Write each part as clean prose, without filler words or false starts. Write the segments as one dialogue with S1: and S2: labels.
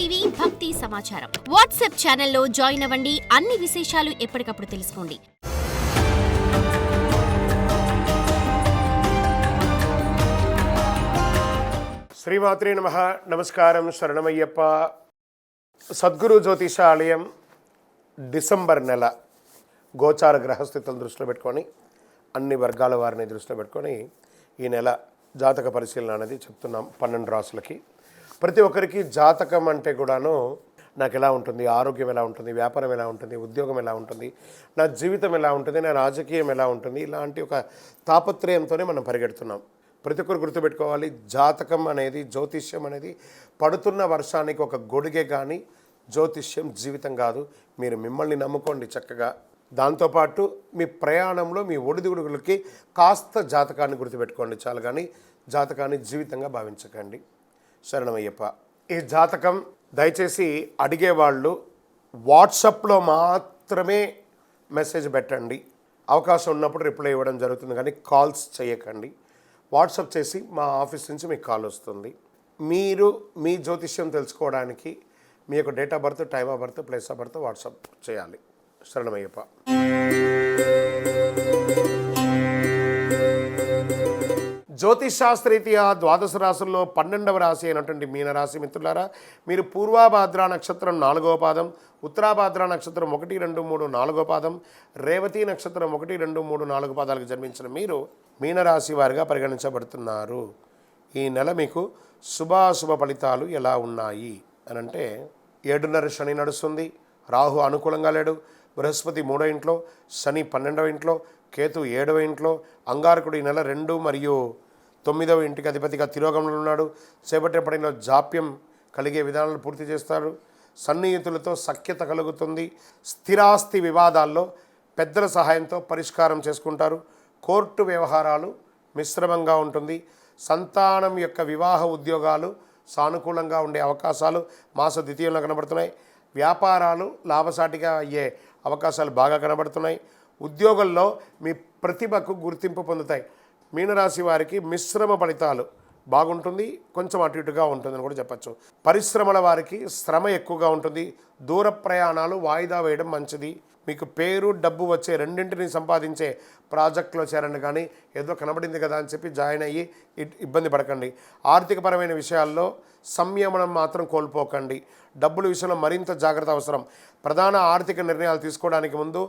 S1: TV భక్తి సమాచారం WhatsApp ఛానల్లో జాయిన్ అవ్వండి. అన్ని విశేషాలు ఎప్పటికప్పుడు తెలుసుకోండి.
S2: శ్రీమాత్రే నమః. నమస్కారం. శరణమయ్యప్ప. సద్గురు జ్యోతిషాలయం డిసెంబర్ నెల గోచార గ్రహస్థితులను దృష్టిలో పెట్టుకొని అన్ని వర్గాల వారిని దృష్టిలో పెట్టుకొని ఈ నెల జాతక పరిశీలన అనేది చెప్తున్నాం. 12 రాసులకి ప్రతి ఒక్కరికి జాతకం అంటే కూడాను నాకు ఎలా ఉంటుంది, ఆరోగ్యం ఎలా ఉంటుంది, వ్యాపారం ఎలా ఉంటుంది, ఉద్యోగం ఎలా ఉంటుంది, నా జీవితం ఎలా ఉంటుంది, నా రాజకీయం ఎలా ఉంటుంది, ఇలాంటి ఒక తాపత్రయంతోనే మనం పరిగెడుతున్నాం. ప్రతి ఒక్కరు గుర్తుపెట్టుకోవాలి, జాతకం అనేది, జ్యోతిష్యం అనేది పడుతున్న వర్షానికి ఒక గొడుగే కానీ జ్యోతిష్యం జీవితం కాదు. మీరు మిమ్మల్ని నమ్ముకోండి చక్కగా. దాంతోపాటు మీ ప్రయాణంలో మీ ఒడిదుడుగులకి కాస్త జాతకాన్ని గుర్తుపెట్టుకోండి చాలు, కానీ జాతకాన్ని జీవితంగా భావించకండి. శరణమయ్యప్ప. ఈ జాతకం దయచేసి అడిగేవాళ్ళు వాట్సాప్లో మాత్రమే మెసేజ్ పెట్టండి. అవకాశం ఉన్నప్పుడు రిప్లై ఇవ్వడం జరుగుతుంది, కానీ కాల్స్ చేయకండి. వాట్సాప్ చేసి మా ఆఫీస్ నుంచి మీకు కాల్ వస్తుంది. మీరు మీ జ్యోతిష్యం తెలుసుకోవడానికి మీ యొక్క date of birth, time of birth, place of birth WhatsApp చేయాలి. శరణమయ్యప్ప. జ్యోతిషాస్త్రరీత్యా ద్వాదశ రాశుల్లో 12వ రాశి అయినటువంటి మీనరాశి మిత్రులారా, మీరు పూర్వాభాద్ర నక్షత్రం 4వ పాదం, ఉత్తరాభాద్ర నక్షత్రం 1, 2, 3, 4వ పాదం, రేవతి నక్షత్రం 1, 2, 3, 4 పాదాలకు జన్మించిన మీరు మీనరాశి వారిగా పరిగణించబడుతున్నారు. ఈ నెల మీకు శుభాశుభ ఫలితాలు ఎలా ఉన్నాయి అని అంటే, 7.5 శని నడుస్తుంది. రాహు అనుకూలంగా లేడు. బృహస్పతి 3వ ఇంట్లో, శని 12వ ఇంట్లో, కేతు 7వ ఇంట్లో, అంగారకుడు ఈ నెల 2 మరియు 9వ ఇంటికి అధిపతిగా తిరోగమనంలో ఉన్నాడు. చేపట్టేపడిలో జాప్యం కలిగే విధానాలు పూర్తి చేస్తారు. సన్నిహితులతో సఖ్యత కలుగుతుంది. స్థిరాస్తి వివాదాల్లో పెద్దల సహాయంతో పరిష్కారం చేసుకుంటారు. కోర్టు వ్యవహారాలు మిశ్రమంగా ఉంటుంది. సంతానం యొక్క వివాహ ఉద్యోగాలు సానుకూలంగా ఉండే అవకాశాలు మాస ద్వితీయంలో కనబడుతున్నాయి. వ్యాపారాలు లాభసాటిగా అయ్యే అవకాశాలు బాగా కనబడుతున్నాయి. ఉద్యోగంలో మీ ప్రతిభకు గుర్తింపు పొందుతాయి. మీనరాశి వారికి మిశ్రమ ఫలితాలు బాగుంటుంది, కొంచెం అటు ఇటుగా ఉంటుందని కూడా చెప్పచ్చు. పరిశ్రమల వారికి శ్రమ ఎక్కువగా ఉంటుంది. దూర ప్రయాణాలు వాయిదా వేయడం మంచిది. మీకు పేరు, డబ్బు వచ్చే రెండింటిని సంపాదించే ప్రాజెక్టులో చేరండి, కానీ ఏదో కనబడింది కదా అని చెప్పి జాయిన్ అయ్యి ఇబ్బంది పడకండి. ఆర్థికపరమైన విషయాల్లో సంయమనం మాత్రం కోల్పోకండి. డబ్బుల విషయంలో మరింత జాగ్రత్త అవసరం. ప్రధాన ఆర్థిక నిర్ణయాలు తీసుకోవడానికి ముందు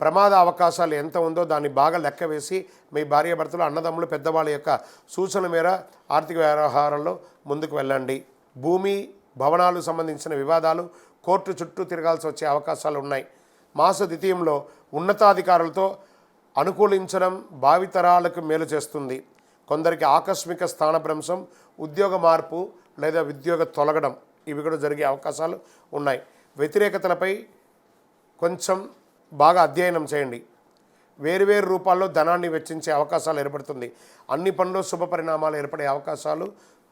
S2: ప్రమాద అవకాశాలు ఎంత ఉందో దాన్ని బాగా లెక్క వేసి మీ భార్యాభర్తలు, అన్నదమ్ములు, పెద్దవాళ్ళ యొక్క సూచన మేర ఆర్థిక వ్యవహారాల్లో ముందుకు వెళ్ళండి. భూమి, భవనాలు సంబంధించిన వివాదాలు కోర్టు చుట్టూ తిరగాల్సి వచ్చే అవకాశాలు ఉన్నాయి. మాస ద్వితీయంలో ఉన్నతాధికారులతో అనుకూలించడం భావితరాలకు మేలు చేస్తుంది. కొందరికి ఆకస్మిక స్థానభ్రంశం, ఉద్యోగ మార్పు లేదా ఉద్యోగ తొలగడం ఇవి కూడా జరిగే అవకాశాలు ఉన్నాయి. వ్యతిరేకతలపై కొంచెం బాగా అధ్యయనం చేయండి. వేరువేరు రూపాల్లో ధనాన్ని వెచ్చించే అవకాశాలు ఏర్పడుతుంది. అన్ని పనుల్లో శుభ పరిణామాలు ఏర్పడే అవకాశాలు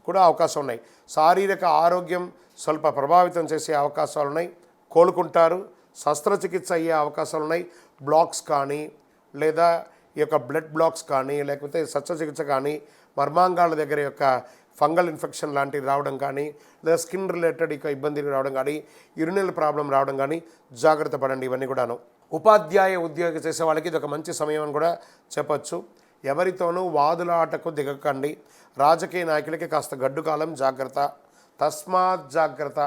S2: కూడా అవకాశం ఉన్నాయి. శారీరక ఆరోగ్యం స్వల్ప ప్రభావితం చేసే అవకాశాలు ఉన్నాయి. కోలుకుంటారు. శస్త్రచికిత్స అయ్యే అవకాశాలు ఉన్నాయి. బ్లాక్స్ కానీ లేదా ఈ యొక్క బ్లడ్ బ్లాక్స్ కానీ లేకపోతే శస్త్రచికిత్స కానీ, మర్మాంగాల దగ్గర యొక్క ఫంగల్ ఇన్ఫెక్షన్ లాంటివి రావడం కానీ, లేదా స్కిన్ రిలేటెడ్ ఇక ఇబ్బందులు రావడం కానీ, యూరినల్ ప్రాబ్లం రావడం కానీ జాగ్రత్త పడండి. ఇవన్నీ కూడాను. ఉపాధ్యాయ ఉద్యోగం చేసే వాళ్ళకి ఇది ఒక మంచి సమయం అని కూడా చెప్పచ్చు. ఎవరితోనూ వాదులాటకు దిగకండి. రాజకీయ నాయకులకి కాస్త గడ్డు కాలం, జాగ్రత్త. తస్మాత్ జాగ్రత్త.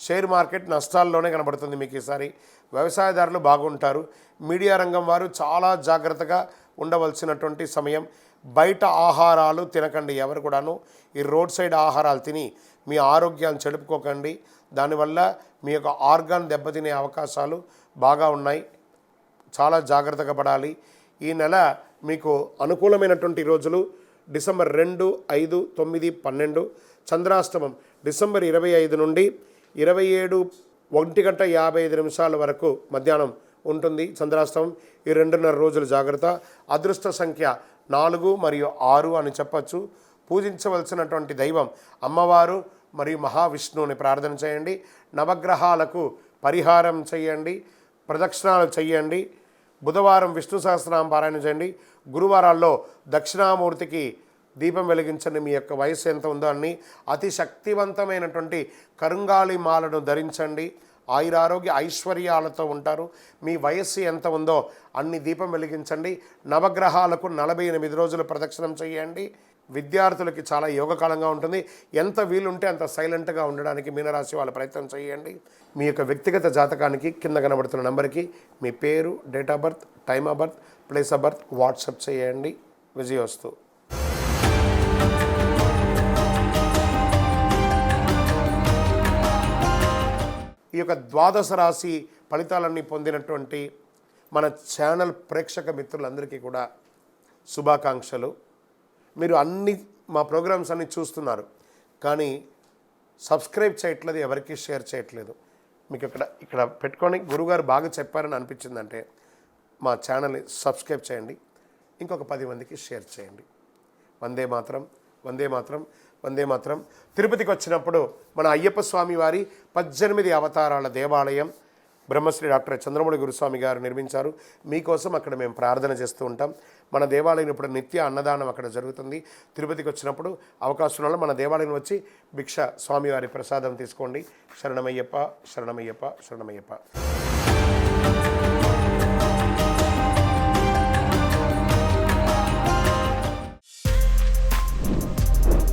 S2: షేర్ మార్కెట్ నష్టాల్లోనే కనబడుతుంది మీకు ఈసారి. వ్యవసాయదారులు బాగుంటారు. మీడియా రంగం వారు చాలా జాగ్రత్తగా ఉండవలసినటువంటి సమయం. బయట ఆహారాలు తినకండి. ఎవరు కూడాను ఈ రోడ్ సైడ్ ఆహారాలు తిని మీ ఆరోగ్యాన్ని చెడుపుకోకండి. దానివల్ల మీ యొక్క ఆర్గాన్ దెబ్బతినే అవకాశాలు బాగా ఉన్నాయి. చాలా జాగ్రత్తగా పడాలి. ఈ నెల మీకు అనుకూలమైనటువంటి రోజులు డిసెంబర్ 2, 5, 9, 12. చంద్రాష్టమం డిసెంబర్ 25 నుండి 27 1:55 వరకు మధ్యాహ్నం ఉంటుంది చంద్రాష్టమం. ఈ 2.5 రోజులు జాగ్రత్త. అదృష్ట సంఖ్య 4 మరియు 6 అని చెప్పచ్చు. పూజించవలసినటువంటి దైవం అమ్మవారు మరియు మహావిష్ణువుని ప్రార్థన చేయండి. నవగ్రహాలకు పరిహారం చేయండి, ప్రదక్షిణాలు చేయండి. బుధవారం విష్ణు సహస్రనామ పారాయణ చేయండి. గురువారాల్లో దక్షిణామూర్తికి దీపం వెలిగించండి. మీ యొక్క వయసు ఎంత ఉందో అన్ని అతి శక్తివంతమైనటువంటి కరుంగాలి మాలను ధరించండి. ఆయురారోగ్య ఐశ్వర్యాలతో ఉంటారు. మీ వయస్సు ఎంత ఉందో అన్ని దీపం వెలిగించండి. నవగ్రహాలకు 48 రోజులు ప్రదక్షిణం చేయండి. విద్యార్థులకి చాలా యోగకాలంగా ఉంటుంది. ఎంత వీలుంటే అంత సైలెంట్గా ఉండడానికి మీనరాశి వాళ్ళ ప్రయత్నం చేయండి. మీ యొక్క వ్యక్తిగత జాతకానికి కింద కనబడుతున్న నెంబర్కి మీ పేరు, date of birth, time of birth, place of birth WhatsApp చేయండి. విజయోస్తు. ఈ యొక్క ద్వాదశ రాశి ఫలితాలన్నీ పొందినటువంటి మన ఛానల్ ప్రేక్షక మిత్రులందరికీ కూడా శుభాకాంక్షలు. మీరు మా ప్రోగ్రామ్స్ అన్నీ చూస్తున్నారు, కానీ సబ్స్క్రైబ్ చేయట్లేదు, ఎవరికి షేర్ చేయట్లేదు. మీకు ఇక్కడ పెట్టుకొని గురుగారు బాగా చెప్పారని అనిపించిందంటే మా ఛానల్ని సబ్స్క్రైబ్ చేయండి, ఇంకొక 10 మందికి షేర్ చేయండి. వందే మాత్రం, వందే మాత్రం, వందే మాత్రం. తిరుపతికి వచ్చినప్పుడు మన అయ్యప్ప స్వామి వారి 18 అవతారాల దేవాలయం బ్రహ్మశ్రీ డాక్టర్ చంద్రమౌళి గురుస్వామి గారు నిర్మించారు. మీకోసం అక్కడ మేము ప్రార్థన చేస్తూ ఉంటాం. మన దేవాలయం ఇప్పుడు నిత్య అన్నదానం అక్కడ జరుగుతుంది. తిరుపతికి వచ్చినప్పుడు అవకాశం వల్ల మన దేవాలయం వచ్చి భిక్ష స్వామివారి ప్రసాదం తీసుకోండి. శరణమయ్యప్ప, శరణమయ్యప్ప, శరణమయ్యప్ప.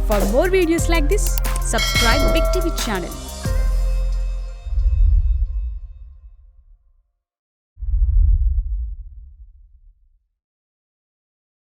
S3: For more videos like this, subscribe Big TV channel.